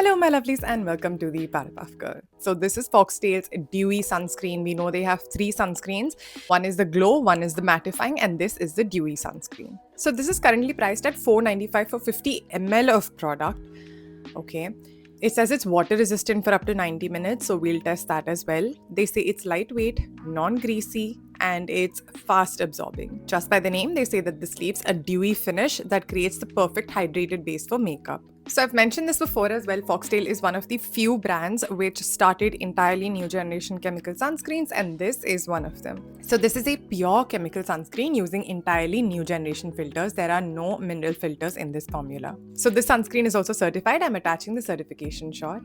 Hello my lovelies and welcome to the Parapuff Girl. So this is FOXTALE's Dewy sunscreen. We know they have 3 sunscreens. One is the glow, one is the mattifying, and this is the dewy sunscreen. So this is currently priced at $4.95 for 50 ml of product. Okay. It says it's water resistant for up to 90 minutes, so we'll test that as well. They say it's lightweight, non-greasy, and it's fast absorbing. Just by the name, they say that this leaves a dewy finish that creates the perfect hydrated base for makeup. So I've mentioned this before as well, FOXTALE is one of the few brands which started entirely new generation chemical sunscreens, and this is one of them. So this is a pure chemical sunscreen using entirely new generation filters. There are no mineral filters in this formula. So this sunscreen is also certified. I'm attaching the certification shot.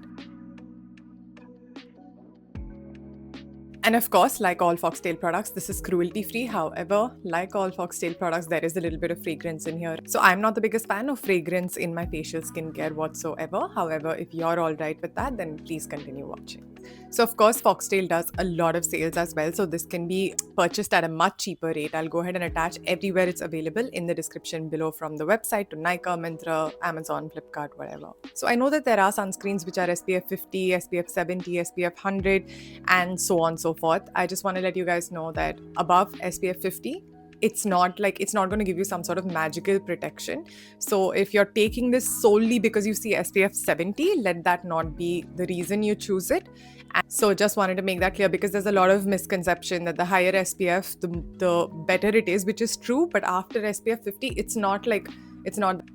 And of course, like all FOXTALE products, this is cruelty-free. However, like all FOXTALE products, there is a little bit of fragrance in here. So I'm not the biggest fan of fragrance in my facial skincare whatsoever. However, if you're all right with that, then please continue watching. So of course, FOXTALE does a lot of sales as well. So this can be purchased at a much cheaper rate. I'll go ahead and attach everywhere it's available in the description below, from the website to Nykaa, Myntra, Amazon, Flipkart, whatever. So I know that there are sunscreens which are SPF 50, SPF 70, SPF 100, and so on and so forth. I just want to let you guys know that above SPF 50, it's not going to give you some sort of magical protection. So if you're taking this solely because you see SPF 70, let that not be the reason you choose it. And so just wanted to make that clear, because there's a lot of misconception that the higher SPF, the better it is, which is true. But after SPF 50, it's not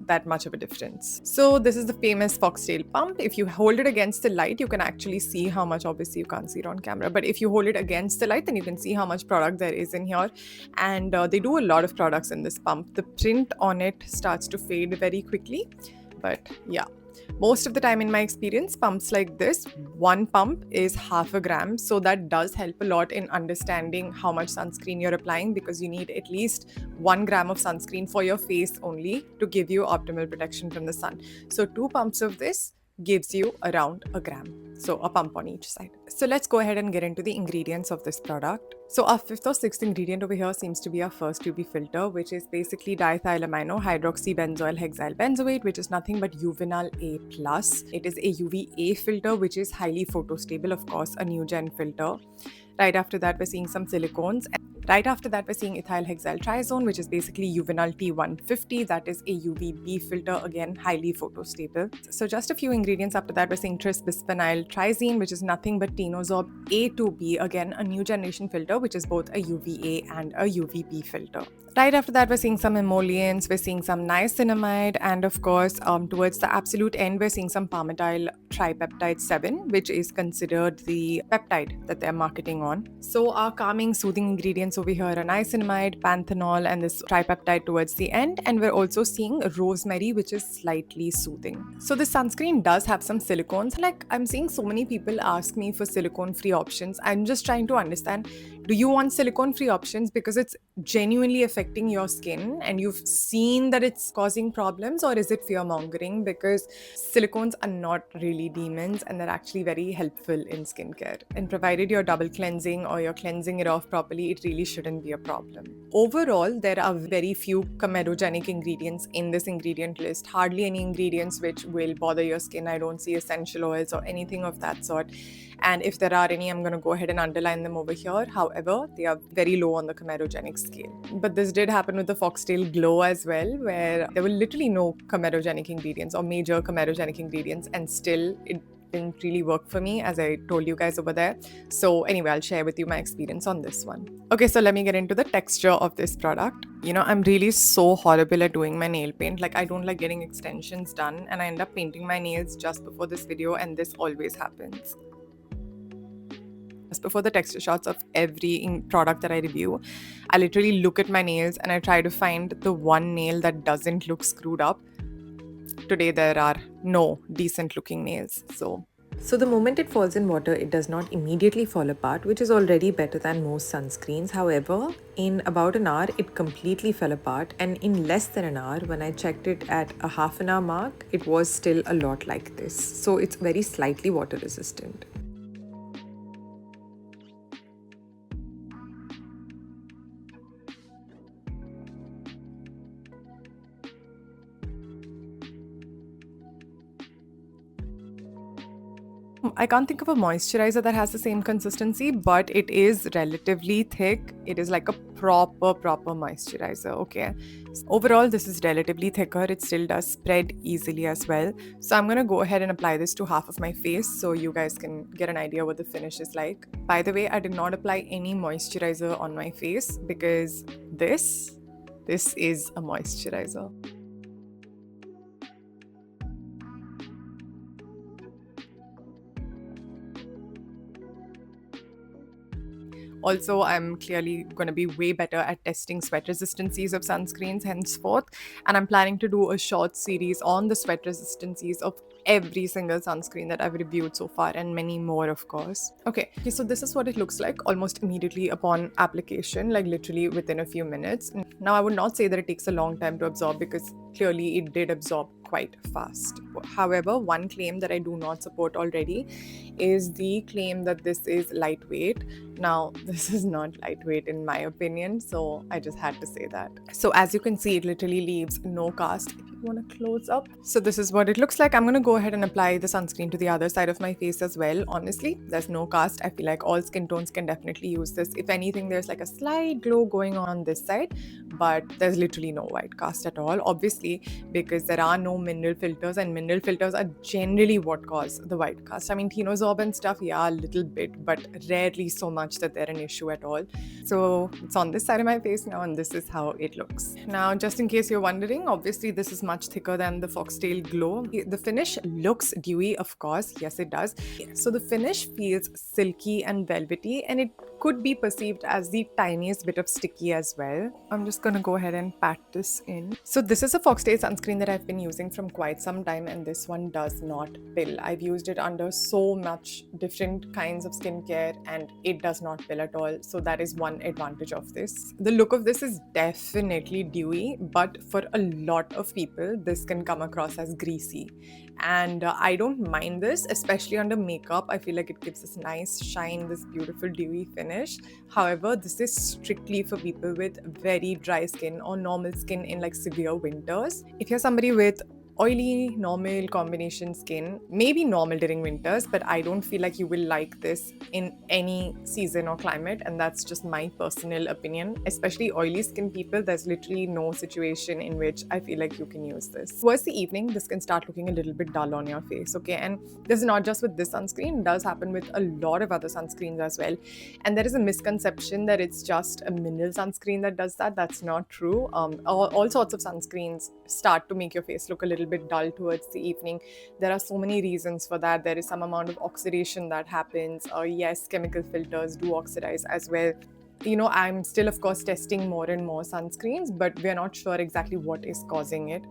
that much of a difference. So this is the famous FOXTALE pump. If you hold it against the light, you can actually see how much. Obviously you can't see it on camera, but if you hold it against the light, then you can see how much product there is in here. And they do a lot of products in this pump. The print on it starts to fade very quickly, but yeah. Most of the time in my experience, pumps like this, one pump is half a gram. So that does help a lot in understanding how much sunscreen you're applying, because you need at least 1 gram of sunscreen for your face only to give you optimal protection from the sun. So 2 pumps of this gives you around a gram. So a pump on each side. So let's go ahead and get into the ingredients of this product. So our 5th or 6th ingredient over here seems to be our first UV filter, which is basically diethylamino hydroxybenzoyl hexyl benzoate, which is nothing but Juvenal A+. It is a UVA filter, which is highly photostable, of course, a new gen filter. Right after that, we're seeing some silicones. Right after that, we're seeing ethyl hexyl triazone, which is basically Juvenal T150. That is a UVB filter, again, highly photostable. So just a few ingredients after that, we're seeing tris bisphenyl triazine, which is nothing but tenosorb A2B, again, a new generation filter, which is both a UVA and a UVB filter. Right after that, we're seeing some emollients, we're seeing some niacinamide, and of course, towards the absolute end, we're seeing some palmitoyl tripeptide 7, which is considered the peptide that they're marketing on. So our calming, soothing ingredients over here are niacinamide, panthenol, and this tripeptide towards the end. And we're also seeing rosemary, which is slightly soothing. So this sunscreen does have some silicones. Like, I'm seeing so many people ask me for silicone-free options. I'm just trying to understand, do you want silicone-free options because it's genuinely affecting your skin and you've seen that it's causing problems, or is it fear-mongering? Because silicones are not really demons, and they're actually very helpful in skincare. And provided you're double cleansing or you're cleansing it off properly, it really shouldn't be a problem. Overall, there are very few comedogenic ingredients in this ingredient list. Hardly any ingredients which will bother your skin. I don't see essential oils or anything of that sort. And if there are any, I'm going to go ahead and underline them over here. However, they are very low on the comedogenic scale. But this did happen with the FOXTALE Glow as well, where there were literally no comedogenic ingredients or major comedogenic ingredients, and still it didn't really work for me, as I told you guys over there. So anyway, I'll share with you my experience on this one. Okay, so let me get into the texture of this product. You know, I'm really so horrible at doing my nail paint. Like, I don't like getting extensions done, and I end up painting my nails just before this video, and this always happens. Just before the texture shots of every product that I review, I literally look at my nails and I try to find the one nail that doesn't look screwed up. Today there are no decent looking nails. So the moment it falls in water, it does not immediately fall apart, which is already better than most sunscreens. However, in about an hour, it completely fell apart. And in less than an hour, when I checked it at a half an hour mark, it was still a lot like this. So it's very slightly water resistant. I can't think of a moisturizer that has the same consistency, but it is relatively thick. It is like a proper moisturizer, okay? So overall, this is relatively thicker. It still does spread easily as well. So I'm gonna go ahead and apply this to half of my face so you guys can get an idea what the finish is like. By the way, I did not apply any moisturizer on my face because this is a moisturizer. Also, I'm clearly going to be way better at testing sweat resistancies of sunscreens henceforth. And I'm planning to do a short series on the sweat resistancies of every single sunscreen that I've reviewed so far, and many more, of course. Okay, so this is what it looks like almost immediately upon application, like literally within a few minutes. Now, I would not say that it takes a long time to absorb because clearly it did absorb quite fast. However, one claim that I do not support already is the claim that this is lightweight. Now, this is not lightweight in my opinion, so I just had to say that. So as you can see, it literally leaves no cast. If you want to close up. So this is what it looks like. I'm going to go ahead and apply the sunscreen to the other side of my face as well. Honestly, there's no cast. I feel like all skin tones can definitely use this. If anything, there's like a slight glow going on this side, but there's literally no white cast at all, obviously, because there are no mineral filters, and mineral filters are generally what cause the white cast. I mean, Tenosorb and stuff, yeah, a little bit, but rarely so much that they're an issue at all. So it's on this side of my face now, and this is how it looks. Now, just in case you're wondering, obviously this is much thicker than the Foxtail Glow. The finish looks dewy, of course. Yes, it does. So the finish feels silky and velvety, and it could be perceived as the tiniest bit of sticky as well. I'm just gonna go ahead and pat this in. So this is a Foxtail sunscreen that I've been using from quite some time, and this one does not pill. I've used it under so much different kinds of skincare and it does not pill at all. So that is one advantage of this. The look of this is definitely dewy, but for a lot of people, this can come across as greasy. And I don't mind this, especially under makeup. I feel like it gives this nice shine, this beautiful dewy finish. However, this is strictly for people with very dry skin or normal skin in like severe winters. If you're somebody with oily, normal combination skin, maybe normal during winters, but I don't feel like you will like this in any season or climate, and that's just my personal opinion. Especially oily skin people, there's literally no situation in which I feel like you can use this. Towards the evening, this can start looking a little bit dull on your face, okay? And this is not just with this sunscreen, it does happen with a lot of other sunscreens as well. And there is a misconception that it's just a mineral sunscreen that does that. That's not true. All sorts of sunscreens start to make your face look a little bit dull towards the evening. There are so many reasons for that. There is some amount of oxidation that happens. Yes, chemical filters do oxidize as well. You know, I'm still, of course, testing more and more sunscreens, but we're not sure exactly what is causing it.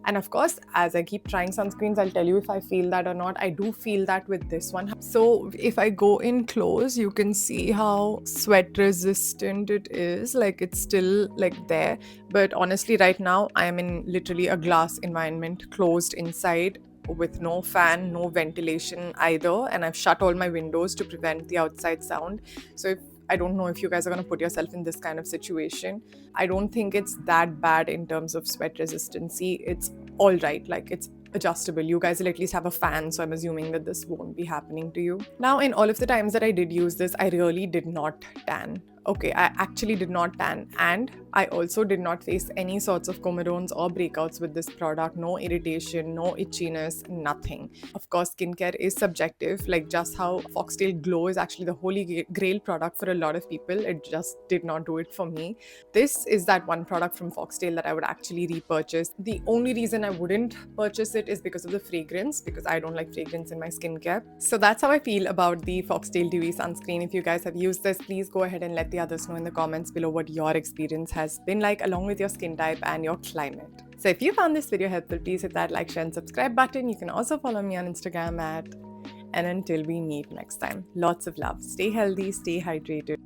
And of course, as I keep trying sunscreens, I'll tell you if I feel that or not. I do feel that with this one. So if I go in close, you can see how sweat resistant it is. Like it's still like there. But honestly, right now, I am in literally a glass environment, closed inside, with no fan, no ventilation either. And I've shut all my windows to prevent the outside sound. So I don't know if you guys are going to put yourself in this kind of situation. I don't think it's that bad in terms of sweat resistancy. It's all right. Like it's adjustable. You guys will at least have a fan, so I'm assuming that this won't be happening to you. Now, in all of the times that I did use this, I really did not tan. Okay, I actually did not tan, and I also did not face any sorts of comedones or breakouts with this product. No irritation, no itchiness, nothing. Of course, skincare is subjective, like just how Foxtail Glow is actually the holy grail product for a lot of people. It just did not do it for me. This is that one product from Foxtail that I would actually repurchase. The only reason I wouldn't purchase it is because of the fragrance, because I don't like fragrance in my skincare. So that's how I feel about the Foxtail Dewy sunscreen. If you guys have used this, please go ahead and let the others know in the comments below what your experience has been like, along with your skin type and your climate. So if you found this video helpful, please hit that like, share and subscribe button. You can also follow me on Instagram at, and until we meet next time, lots of love. Stay healthy, stay hydrated.